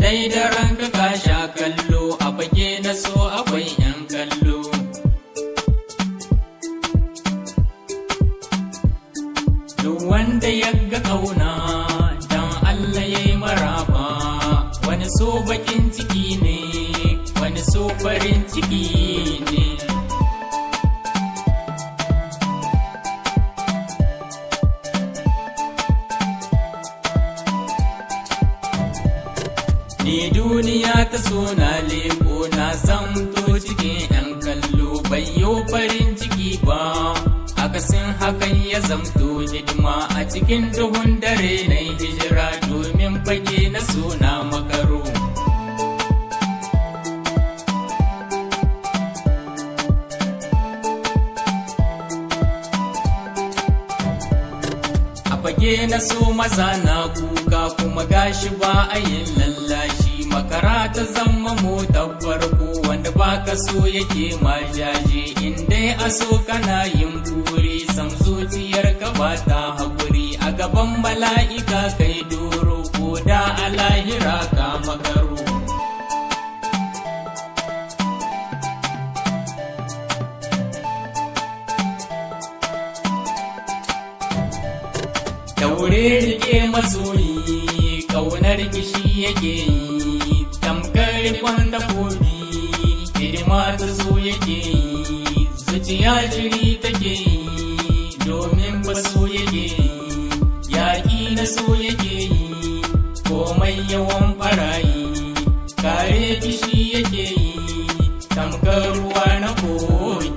dai da ranka ka sha kallo a fage na so akwai 'yan kallo. Duk wanda ya ga ƙauna dan Allah ya yi maraba, wani so bakin ciki ne, wani so farin ciki ne. Ni duniya ta so na leko na zamto cikin 'yan kallo, bayyo farin ciki ba, akasin hakan ya zamto hidima a cikin duhun dare na hijira domin fage na so na makaro. A fage na so maza na kuka kuma gashi ba a yin lallashi, makara ta zama motar farko wanda baka so yake ma jaje, in dai a so kana yin buri sam zuciyar ka ba ta haƙuri, a gaban mala'ika kai doro ko da a lahira ka makaro. Daure rike masoyi ƙaunar kishi yake yi, tamkar kwanda kobi hidima ta so yake yi, zuciya jiri take yi domin ba so yake yi, yaƙi na so yake yi komai yawan farayi, kare kishi yake yi tamkar ruwa na kogi.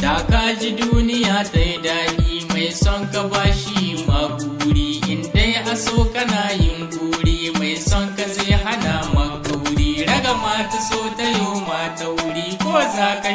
Da ka ji duniya ta yi daɗi mai son ka bashi maguri, in dai a so kana yin guri mai son ka zai hana makauri, raga mata so ta yo mata wuri ko za ka